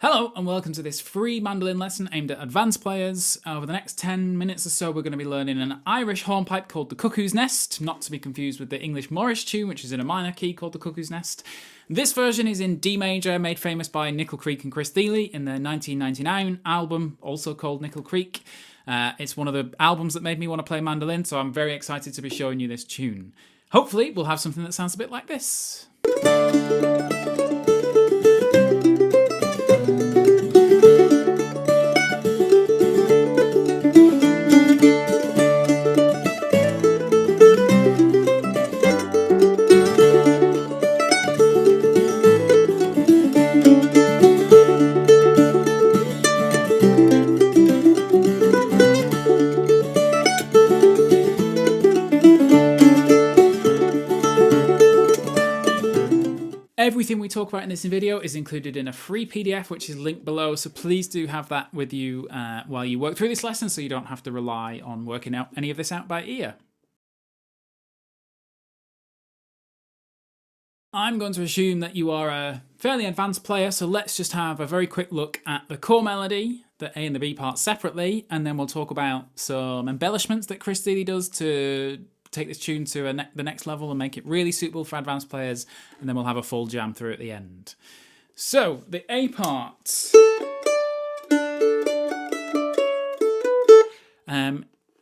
Hello and welcome to this free mandolin lesson aimed at advanced players. Over the next 10 minutes or so we're going to be learning an Irish hornpipe called the Cuckoo's Nest, not to be confused with the English Morris tune which is in a minor key called the Cuckoo's Nest. This version is in D major, made famous by Nickel Creek and Chris Thile in their 1999 album, also called Nickel Creek. It's one of the albums that made me want to play mandolin, so I'm very excited to be showing you this tune. Hopefully we'll have something that sounds a bit like this. Everything we talk about in this video is included in a free PDF which is linked below, so please do have that with you while you work through this lesson so you don't have to rely on working out any of this out by ear. I'm going to assume that you are a fairly advanced player, so let's just have a very quick look at the core melody, the A and the B parts separately, and then we'll talk about some embellishments that Chris Thile does to take this tune to the next level and make it really suitable for advanced players, and then we'll have a full jam through at the end. So, the A part.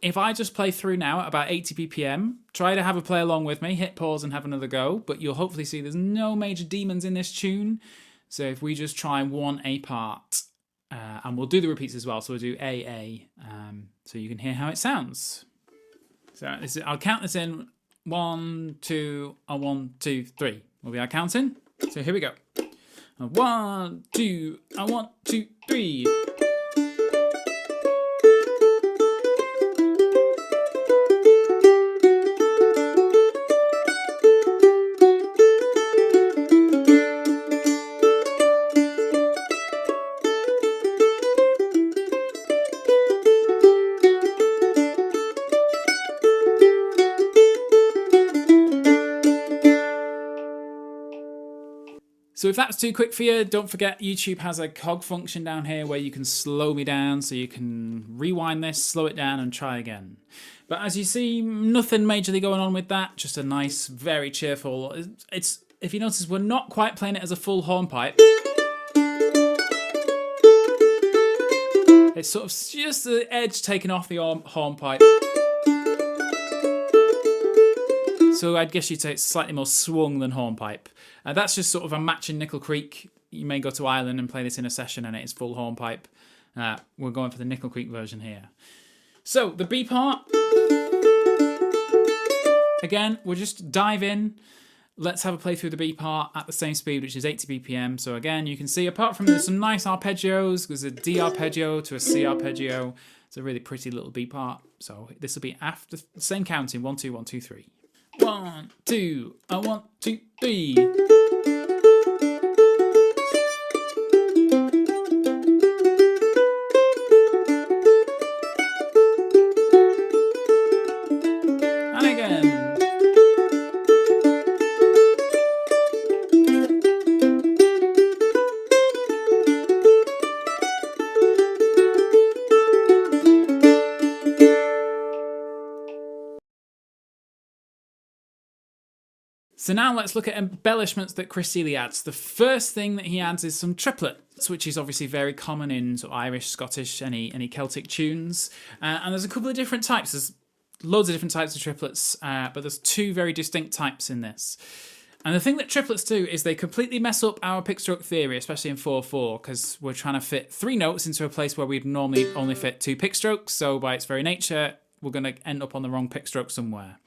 If I just play through now at about 80 BPM, try to have a play along with me, hit pause and have another go, but you'll hopefully see there's no major demons in this tune. So if we just try one A part, and we'll do the repeats as well, so we'll do A, so you can hear how it sounds. So I'll count this in 1, 2, 1, 2, 3. Will be our counting. So here we go. 1, 2, 1, 2, 3. So if that's too quick for you, don't forget YouTube has a cog function down here where you can slow me down, so you can rewind this, slow it down and try again. But as you see, nothing majorly going on with that, just a nice, very cheerful. If you notice, we're not quite playing it as a full hornpipe. It's sort of just the edge taken off the hornpipe. So I'd guess you'd say it's slightly more swung than hornpipe. That's just sort of a match in Nickel Creek. You may go to Ireland and play this in a session and it is full hornpipe. We're going for the Nickel Creek version here. So the B part. Again, we'll just dive in. Let's have a play through the B part at the same speed, which is 80 BPM. So again, you can see apart from there's some nice arpeggios, there's a D arpeggio to a C arpeggio. It's a really pretty little B part. So this will be after the same counting, 1, 2, 1, 2, 3. 1, 2, 1, 2, 3. And again. So now let's look at embellishments that Chris Thile adds. The first thing that he adds is some triplets, which is obviously very common in sort of Irish, Scottish, any Celtic tunes. And there's a couple of different types. There's loads of different types of triplets, but there's two very distinct types in this. And the thing that triplets do is they completely mess up our pick stroke theory, especially in 4/4, because we're trying to fit 3 notes into a place where we'd normally only fit 2 pick strokes. So by its very nature, we're going to end up on the wrong pick stroke somewhere,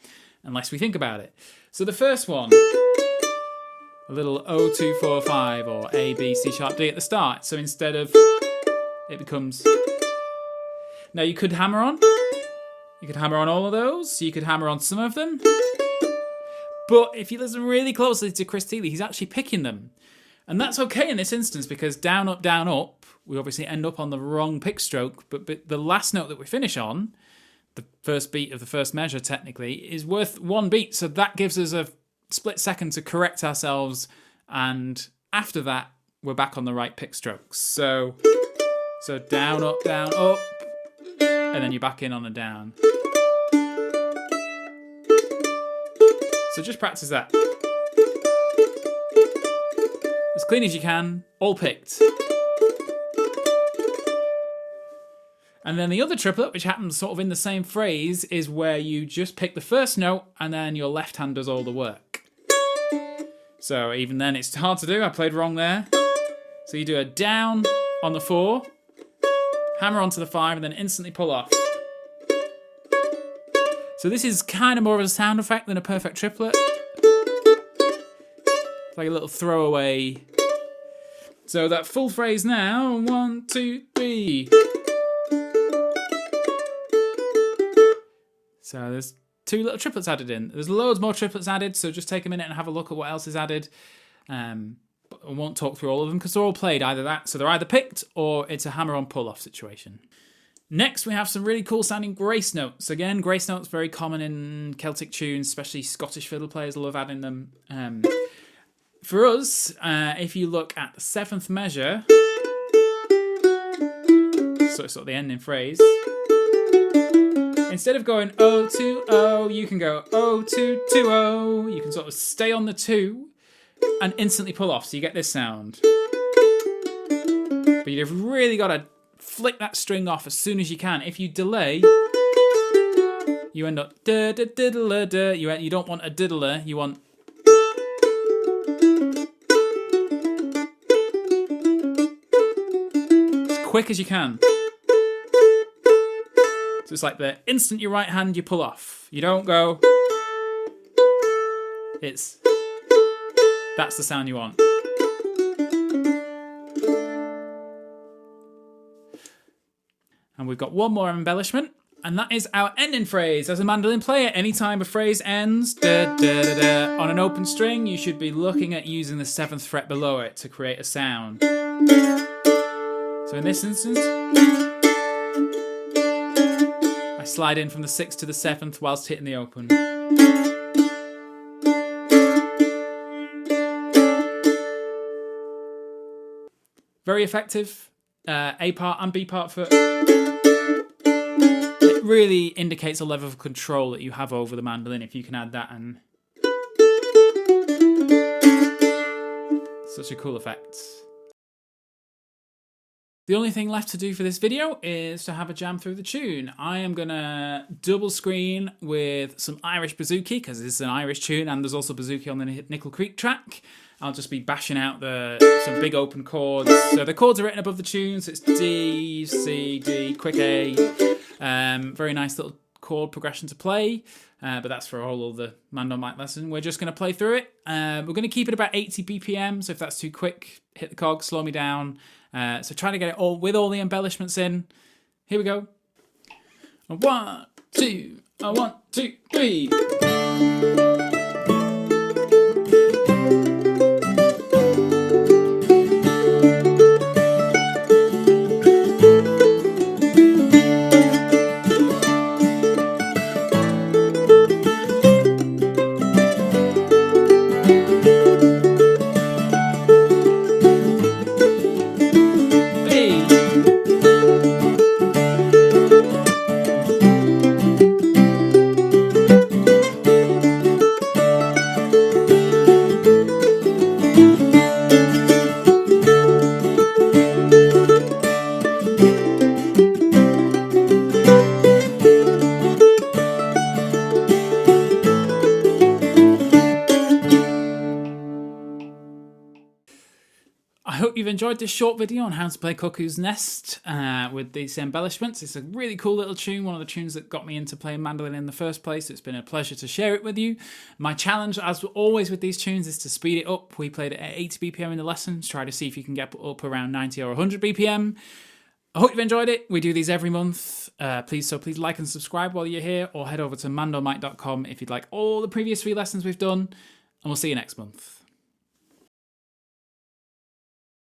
unless we think about it. So the first one, a little O, 2, 4, 5, or A, B, C sharp, D at the start. So instead of, it becomes, now you could hammer on. You could hammer on all of those. You could hammer on some of them. But if you listen really closely to Chris Thile, he's actually picking them. And that's okay in this instance because down, up, we obviously end up on the wrong pick stroke. But the last note that we finish on, the first beat of the first measure technically, is worth 1 beat. So that gives us a split second to correct ourselves, and after that we're back on the right pick strokes. So down, up, and then you're back in on a down. So just practice that. As clean as you can, all picked. And then the other triplet, which happens sort of in the same phrase, is where you just pick the first note and then your left hand does all the work. So even then it's hard to do. I played wrong there. So you do a down on the 4, hammer onto the 5, and then instantly pull off. So this is kind of more of a sound effect than a perfect triplet. It's like a little throwaway. So that full phrase now, 1, 2, 3. So there's 2 little triplets added in. There's loads more triplets added, so just take a minute and have a look at what else is added. But I won't talk through all of them because they're all played either that. So they're either picked or it's a hammer-on pull-off situation. Next, we have some really cool sounding grace notes. Again, grace notes very common in Celtic tunes, especially Scottish fiddle players love adding them. For us, if you look at the 7th measure, so it's sort of the ending phrase, instead of going O to O, you can go O to 2 O. You can sort of stay on the 2 and instantly pull off, so you get this sound. But you've really got to flick that string off as soon as you can. If you delay, you end up da da diddler da. You don't want a diddler, you want as quick as you can. So it's like the instant your right hand you pull off. You don't go. That's the sound you want. And we've got one more embellishment, and that is our ending phrase. As a mandolin player, anytime a phrase ends da, da, da, da, on an open string, you should be looking at using the 7th fret below it to create a sound. So in this instance, I slide in from the 6th to the 7th whilst hitting the open. Very effective, A part and B part foot. It really indicates a level of control that you have over the mandolin if you can add that, and such a cool effect. The only thing left to do for this video is to have a jam through the tune. I am going to double screen with some Irish bouzouki, because this is an Irish tune and there's also bouzouki on the Nickel Creek track. I'll just be bashing out some big open chords. So the chords are written above the tune, so it's D, C, D, quick A. Very nice little chord progression to play. But that's for all of the Mando mic lesson. We're just going to play through it. We're going to keep it about 80 BPM, so if that's too quick, hit the cog, slow me down. So try to get it all with all the embellishments in. Here we go. 1, 2, 1, 2, 3. I hope you've enjoyed this short video on how to play Cuckoo's Nest with these embellishments. It's a really cool little tune, one of the tunes that got me into playing mandolin in the first place. It's been a pleasure to share it with you. My challenge, as always with these tunes, is to speed it up. We played it at 80 BPM in the lessons. Try to see if you can get up around 90 or 100 BPM. I hope you've enjoyed it. We do these every month. Please like and subscribe while you're here, or head over to mandomike.com if you'd like all the previous 3 lessons we've done, and we'll see you next month.